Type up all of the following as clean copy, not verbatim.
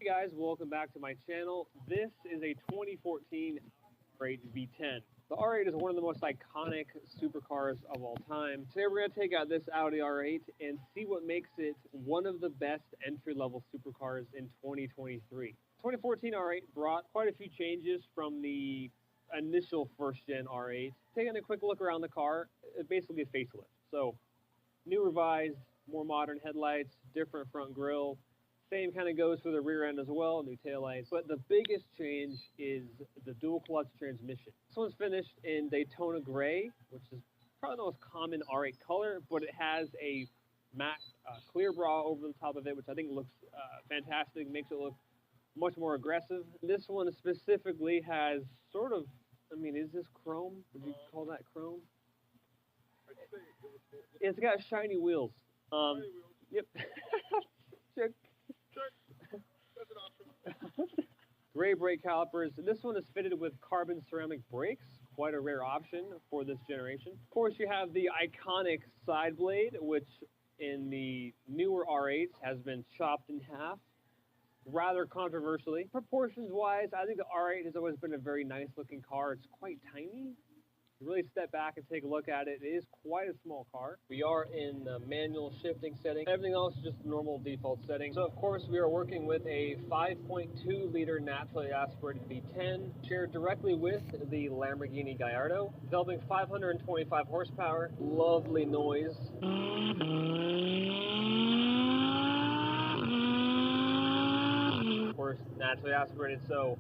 Hey guys, welcome back to my channel. This is a 2014 R8 V10. The R8 is one of the most iconic supercars of all time. Today we're going to take out this Audi R8 and see what makes it one of the best entry-level supercars in 2023. 2014 R8 brought quite a few changes from the initial first-gen R8. Taking a quick look around the car, basically a facelift. So, new revised, more modern headlights, different front grille. Same kind of goes for the rear end as well, new taillights. But the biggest change is the dual clutch transmission. This one's finished in Daytona gray, which is probably the most common R8 color, but it has a matte clear bra over the top of it, which I think looks fantastic, makes it look much more aggressive. This one specifically has sort of, I mean, is this chrome? Would you call that chrome? It's got shiny wheels. Yep. Check. Gray brake calipers. This one is fitted with carbon ceramic brakes, quite a rare option for this generation. Of course, you have the iconic side blade, which in the newer R8s has been chopped in half, rather controversially. Proportions-wise, I think the R8 has always been a very nice looking car. It's quite tiny. You really step back and take a look at it. It is quite a small car. We are in the manual shifting setting. Everything else is just normal default setting. So of course we are working with a 5.2 liter naturally aspirated V10 shared directly with the Lamborghini Gallardo, developing 525 horsepower. Lovely noise. Of course, naturally aspirated, so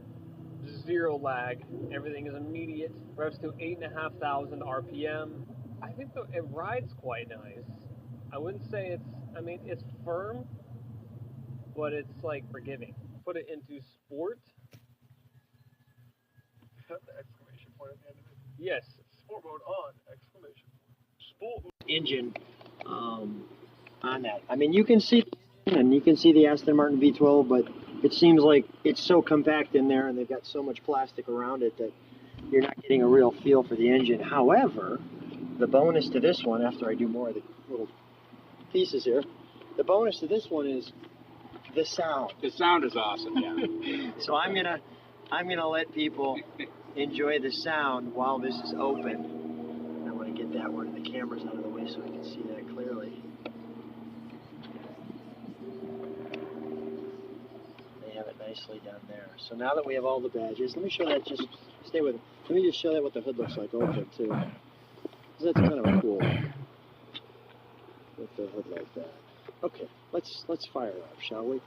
zero lag. Everything is immediate. Revs to 8,500 RPM. I think it rides quite nice. I wouldn't say it's, I mean, it's firm, but it's like forgiving. Put it into sport. The exclamation point at the end of it. Yes. Sport mode on, exclamation point. Sport engine on that. I mean, you can see and you can see the Aston Martin V12, but it seems like it's so compact in there and they've got so much plastic around it that you're not getting a real feel for the engine. However, the bonus to this one, after I do more of the little pieces here, the bonus to this one is the sound. The sound is awesome, yeah. So I'm gonna let people enjoy the sound while this is open. I want to get that one, the camera's out of the way so I can see that clearly. Nicely down there. So now that we have all the badges, let me show that, just stay with it. Let me just show that what the hood looks like open too. That's kind of cool with the hood like that. Okay, let's fire up, shall we?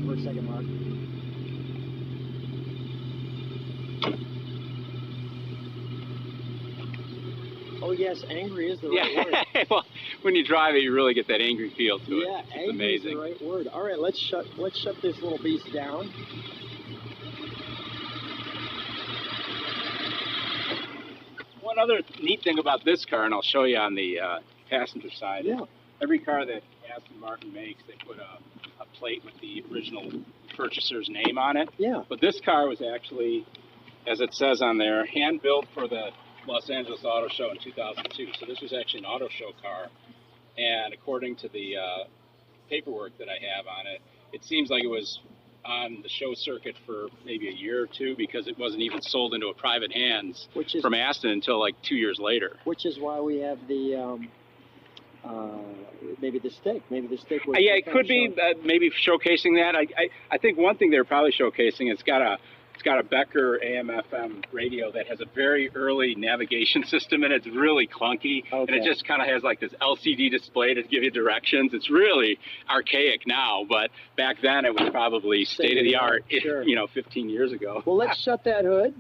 For a second, Mark. Oh yes, angry is the right word. Well, when you drive it, you really get that angry feel to it. Yeah, it's angry amazing. is the right word. All right, let's shut this little beast down. One other neat thing about this car, and I'll show you on the passenger side. Yeah. Every car that Aston Martin makes, they put a plate with the original purchaser's name on it. Yeah. But this car was actually, as it says on there, hand built for the Los Angeles Auto Show in 2002. So this was actually an auto show car. And according to the paperwork that I have on it, it seems like it was on the show circuit for maybe a year or two because it wasn't even sold into a private hands from Aston until like 2 years later. Which is why we have the maybe the stick. Maybe the stick was yeah, it could be maybe showcasing that. I think one thing they're probably showcasing, it's got a Becker AM/FM radio that has a very early navigation system, and it's really clunky. Okay. And it just kind of has like this LCD display to give you directions. It's really archaic now, but back then it was probably state of the art. Sure. You know, 15 years ago. Well, let's shut that hood.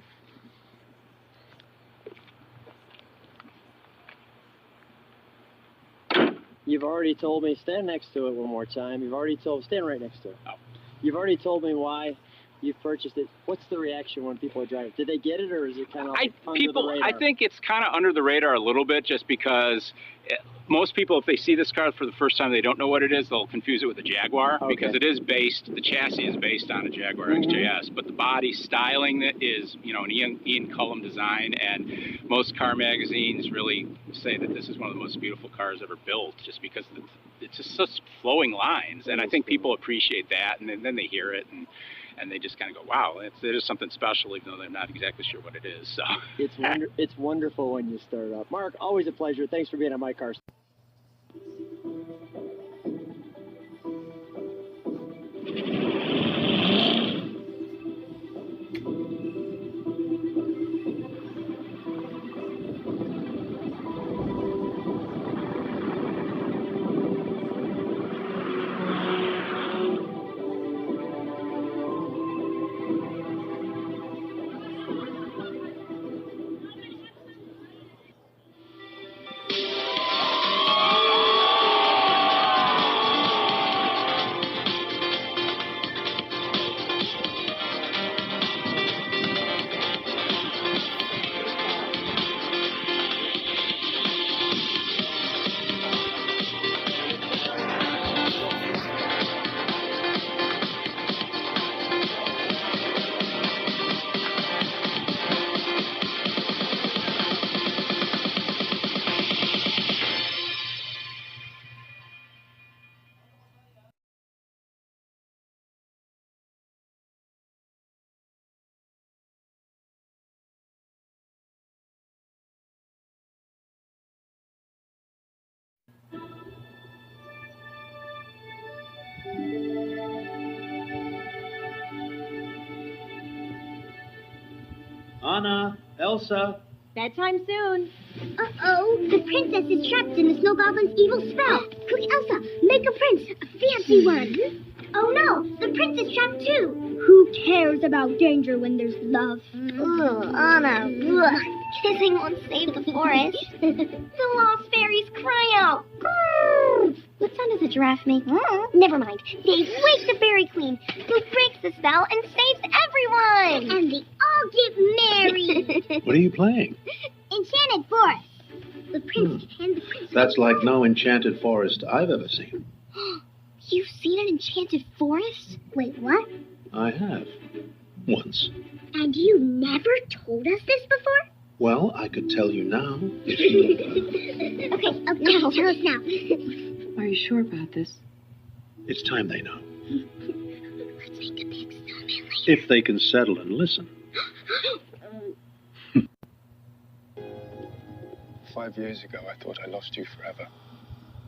You've already told me, stand next to it one more time. You've already told, stand right next to it. Oh. You've already told me why you've purchased it. What's the reaction when people are driving? Did they get it, or is it kind of like under the radar? I think it's kind of under the radar a little bit, just because most people, if they see this car for the first time, they don't know what it is. They'll confuse it with a Jaguar, because it is based, the chassis is based on a Jaguar XJS, but the body styling is, you know, an Ian Cullum design, and most car magazines really say that this is one of the most beautiful cars ever built, just because it's just such flowing lines, and I think people appreciate that, and then they hear it, and they just kind of go, wow, it is something special, even though they're not exactly sure what it is. So it's wonderful when you start up. Mark, always a pleasure. Thanks for being on My Cars. Anna, Elsa. Bedtime soon. Uh-oh, the princess is trapped in the snow goblin's evil spell. Quick, Elsa, make a prince, a fancy one. Oh no, the prince is trapped too. Who cares about danger when there's love? Ugh, Anna, ugh. Kissing won't save the forest. The lost fairies cry out. Grrr. What sound does a giraffe make? Never mind. They wake the fairy queen, who breaks the spell and saves everyone. And they all get married. What are you playing? Enchanted Forest. The prince and the princess. That's like no enchanted forest I've ever seen. You've seen an enchanted forest? Wait, what? I have. Once. And you never told us this before? Well, I could tell you now, if you would. Okay, tell us now. Are you sure about this? It's time they know. Let's make a big snowman later. If they can settle and listen. 5 years ago, I thought I lost you forever.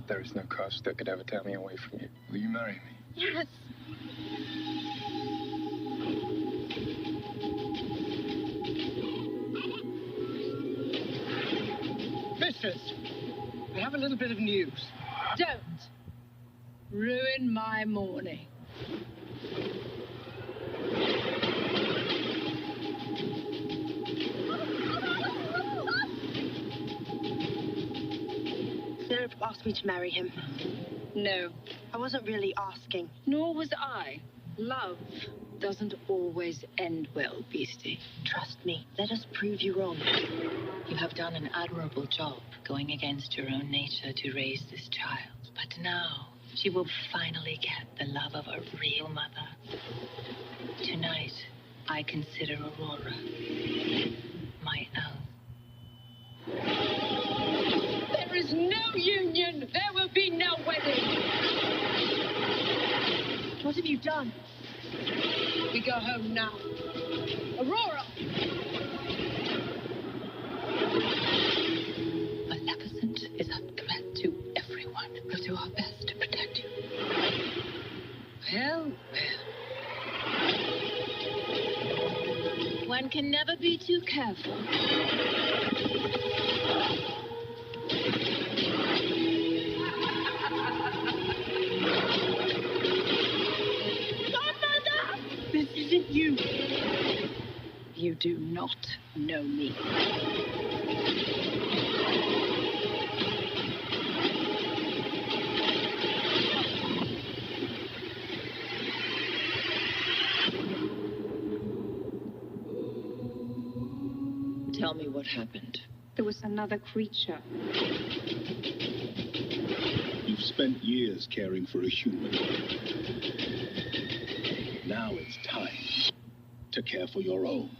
There is no curse that could ever tear me away from you. Will you marry me? Yes. Mistress, I have a little bit of news. Don't ruin my morning. Philip asked me to marry him. No, I wasn't really asking. nor was I. Love doesn't always end well, Beastie. Trust me. Let us prove you wrong. You have done an admirable job going against your own nature to raise this child. But now, she will finally get the love of a real mother. Tonight, I consider Aurora my own. There is no union. There will be no wedding. What have you done? We go home now. Aurora! Maleficent is a threat to everyone. We'll do our best to protect you. Well. One can never be too careful. This isn't you. You do not know me. Tell me what happened. There was another creature. You've spent years caring for a human. Now it's time to care for your own.